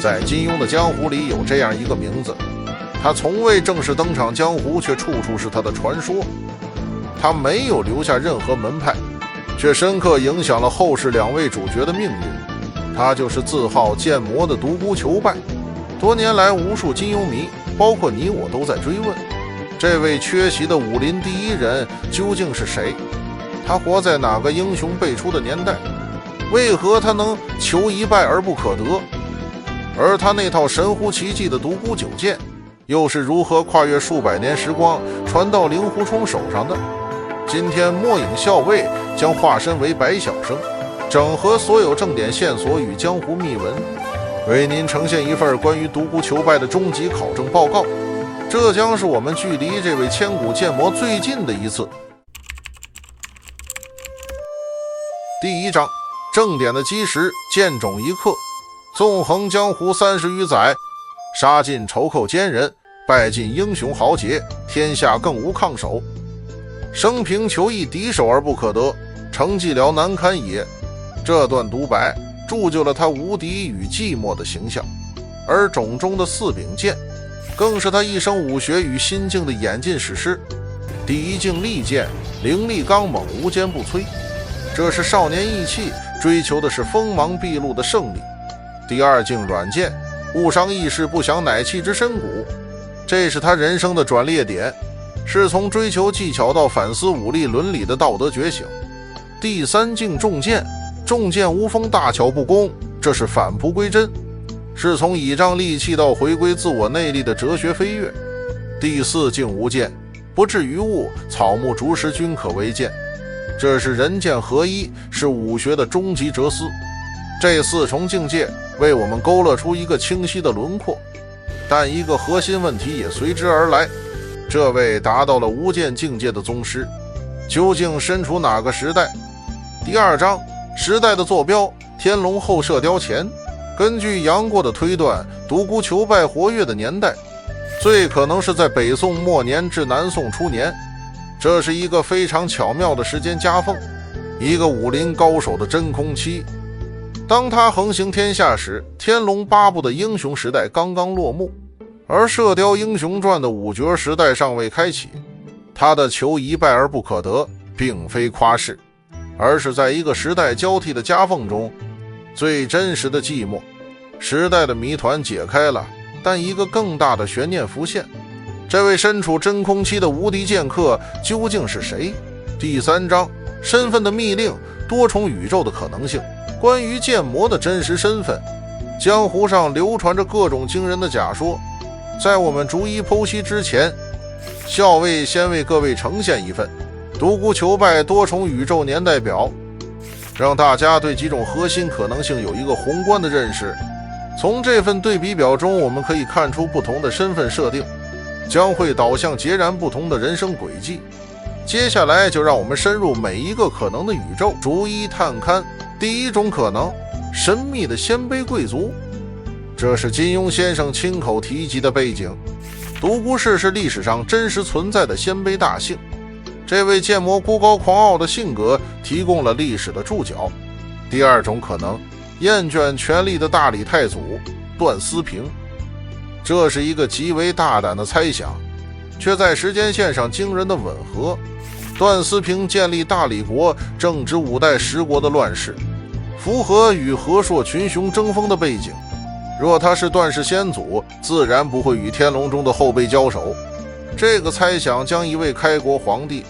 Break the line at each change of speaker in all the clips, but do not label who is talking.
在金庸的江湖里有这样一个名字，他从未正式登场江湖，却处处是他的传说。他没有留下任何门派，却深刻影响了后世2位主角的命运。他就是自号剑魔的独孤求败。多年来，无数金庸迷，包括你我，都在追问，这位缺席的武林第一人究竟是谁？他活在哪个英雄辈出的年代？为何他能求一败而不可得？而他那套神乎其技的独孤九剑，又是如何跨越数百年时光传到令狐冲手上的？今天墨影校尉将化身为白晓生，整合所有正点线索与江湖秘闻，为您呈现一份关于独孤求败的终极考证报告。这将是我们距离这位千古剑魔最近的一次。第1章，正点的基石，剑种一刻。纵横江湖30余载，杀尽仇寇奸人，败尽英雄豪杰，天下更无抗手。生平求一敌手而不可得，成寂寥难堪也。这段独白铸就了他无敌与寂寞的形象，而种中的4柄剑更是他一生武学与心境的演进史诗。第1境利剑，凌厉刚猛，无坚不摧，这是少年意气，追求的是锋芒毕露的胜利。第2境软剑，误伤意识，不降乃气之深谷，这是他人生的转捩点，是从追求技巧到反思武力伦理的道德觉醒。第3境重剑，重剑无锋，大巧不工，这是返璞归真，是从倚仗利器到回归自我内力的哲学飞跃。第4境无剑，不至于物，草木竹石均可为剑，这是人剑合一，是武学的终极哲思。这4重境界为我们勾勒出一个清晰的轮廓，但一个核心问题也随之而来，这位达到了无间境界的宗师究竟身处哪个时代？第2章，时代的坐标，天龙后射雕前。根据杨过的推断，独孤求败活跃的年代最可能是在北宋末年至南宋初年，这是一个非常巧妙的时间夹缝，一个武林高手的真空期。当他横行天下时，天龙8部的英雄时代刚刚落幕，而射雕英雄传的五绝时代尚未开启。他的求一败而不可得并非夸饰，而是在一个时代交替的夹缝中最真实的寂寞。时代的谜团解开了，但一个更大的悬念浮现，这位身处真空期的无敌剑客究竟是谁？第3章，身份的密令，多重宇宙的可能性。关于剑魔的真实身份，江湖上流传着各种惊人的假说，在我们逐一剖析之前，校尉先为各位呈现一份独孤求败多重宇宙年代表，让大家对几种核心可能性有一个宏观的认识。从这份对比表中，我们可以看出不同的身份设定将会导向截然不同的人生轨迹。接下来就让我们深入每一个可能的宇宙，逐一探勘。第1种可能，神秘的鲜卑贵族，这是金庸先生亲口提及的背景。独孤氏是历史上真实存在的鲜卑大姓，这位剑魔孤高狂傲的性格提供了历史的注脚。第2种可能，厌倦权力的大理太祖段思平，这是一个极为大胆的猜想，却在时间线上惊人的吻合。段思平建立大理国，正值5代10国的乱世，符合与和硕群雄争锋的背景。若他是段氏先祖，自然不会与天龙中的后辈交手。这个猜想将一位开国皇帝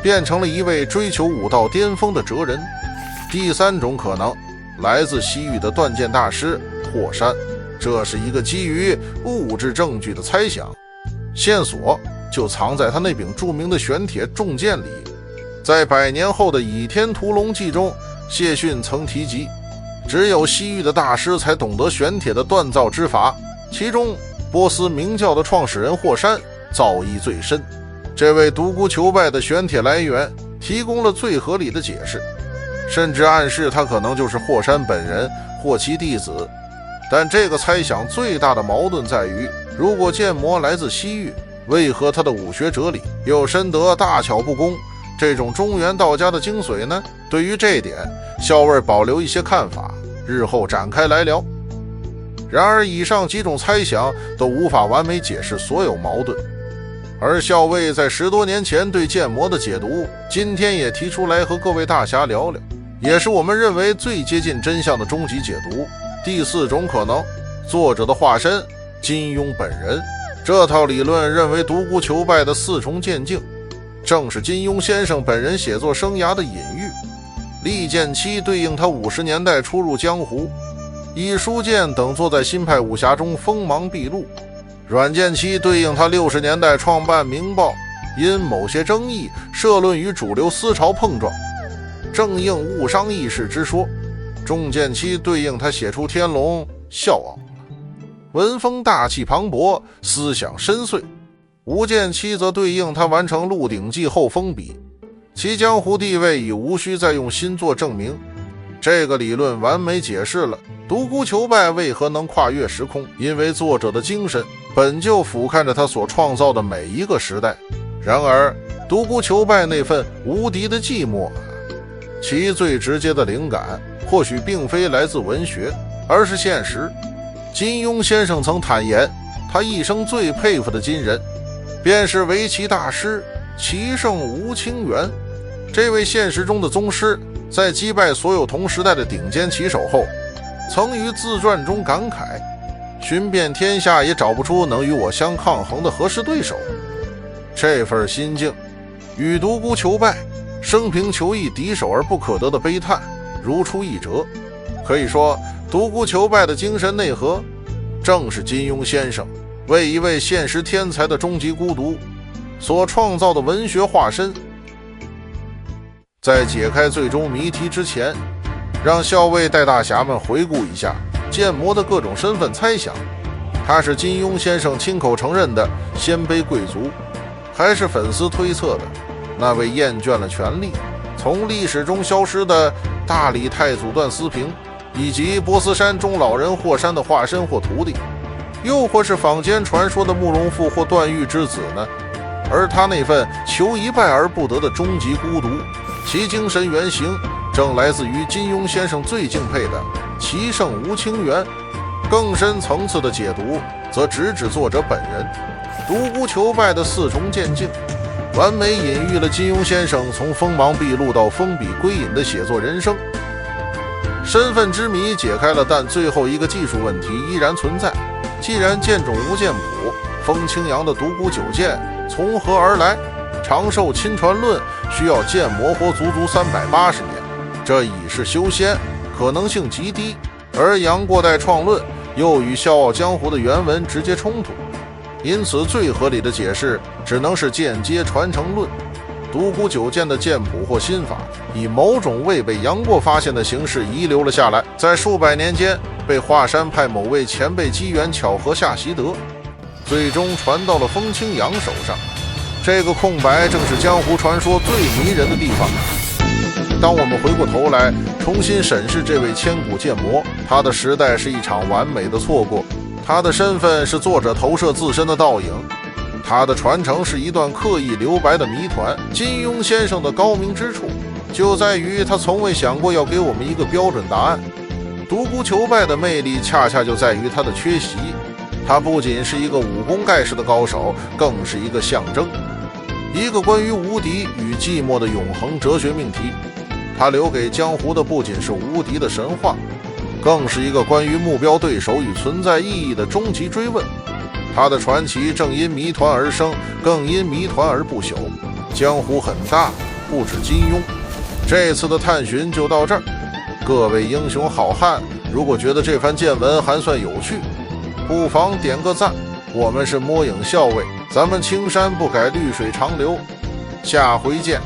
变成了一位追求武道巅峰的哲人。第3种可能，来自西域的断剑大师霍山，这是一个基于物质证据的猜想，线索就藏在他那柄著名的玄铁重剑里。在100年后的《倚天屠龙记》中，谢逊曾提及，只有西域的大师才懂得玄铁的锻造之法，其中波斯明教的创始人霍山造诣最深。这位独孤求败的玄铁来源提供了最合理的解释，甚至暗示他可能就是霍山本人或其弟子。但这个猜想最大的矛盾在于，如果剑魔来自西域，为何他的武学哲理又深得大巧不工这种中原道家的精髓呢？对于这一点，校尉保留一些看法，日后展开来聊。然而以上几种猜想都无法完美解释所有矛盾，而校尉在10多年前对剑魔的解读，今天也提出来和各位大侠聊聊，也是我们认为最接近真相的终极解读。第4种可能，作者的化身金庸本人。这套理论认为独孤求败的4重剑境正是金庸先生本人写作生涯的隐喻。利剑七对应他50年代初入江湖，以书剑等作在新派武侠中锋芒毕露。阮剑七对应他60年代创办明报，因某些争议社论与主流思潮碰撞，正应误伤意识之说。重剑七对应他写出天龙笑傲，文风大气磅礴，思想深邃。无剑七则对应他完成《鹿鼎记》后封笔，其江湖地位已无需再用新作证明。这个理论完美解释了独孤求败为何能跨越时空，因为作者的精神本就俯瞰着他所创造的每一个时代。然而独孤求败那份无敌的寂寞，其最直接的灵感或许并非来自文学，而是现实。金庸先生曾坦言，他一生最佩服的金人便是围棋大师棋圣吴清源。这位现实中的宗师在击败所有同时代的顶尖棋手后，曾于自传中感慨，寻遍天下也找不出能与我相抗衡的合适对手。这份心境与独孤求败生平求一敌手而不可得的悲叹如出一辙。可以说独孤求败的精神内核正是金庸先生为一位现实天才的终极孤独所创造的文学化身。在解开最终谜题之前，让校尉带大侠们回顾一下剑魔的各种身份猜想。他是金庸先生亲口承认的鲜卑贵族，还是粉丝推测的那位厌倦了权力从历史中消失的大理太祖段思平，以及波斯山中老人霍山的化身或徒弟，又或是坊间传说的慕容复或段誉之子呢？而他那份求一败而不得的终极孤独，其精神原型正来自于金庸先生最敬佩的棋圣吴清源。更深层次的解读则直指作者本人。独孤求败的4重剑境完美隐喻了金庸先生从锋芒毕露到封笔归隐的写作人生。身份之谜解开了，但最后一个技术问题依然存在。既然剑种无剑谱，风清扬的独孤九剑从何而来？长寿亲传论需要剑魔活足足380年，这已是修仙，可能性极低。而杨过代创论又与笑傲江湖的原文直接冲突，因此最合理的解释只能是间接传承论。独孤九剑的剑谱或心法以某种未被杨过发现的形式遗留了下来，在数百年间被华山派某位前辈机缘巧合下习得，最终传到了风清扬手上。这个空白正是江湖传说最迷人的地方。当我们回过头来重新审视这位千古剑魔，他的时代是一场完美的错过，他的身份是作者投射自身的倒影，他的传承是一段刻意留白的谜团。金庸先生的高明之处就在于他从未想过要给我们一个标准答案。独孤求败的魅力恰恰就在于他的缺席，他不仅是一个武功盖世的高手，更是一个象征，一个关于无敌与寂寞的永恒哲学命题。他留给江湖的不仅是无敌的神话，更是一个关于目标对手与存在意义的终极追问。他的传奇正因谜团而生，更因谜团而不朽。江湖很大，不止金庸。这次的探寻就到这儿，各位英雄好汉，如果觉得这番见闻还算有趣，不妨点个赞。我们是摸影校尉，咱们青山不改绿水长流，下回见。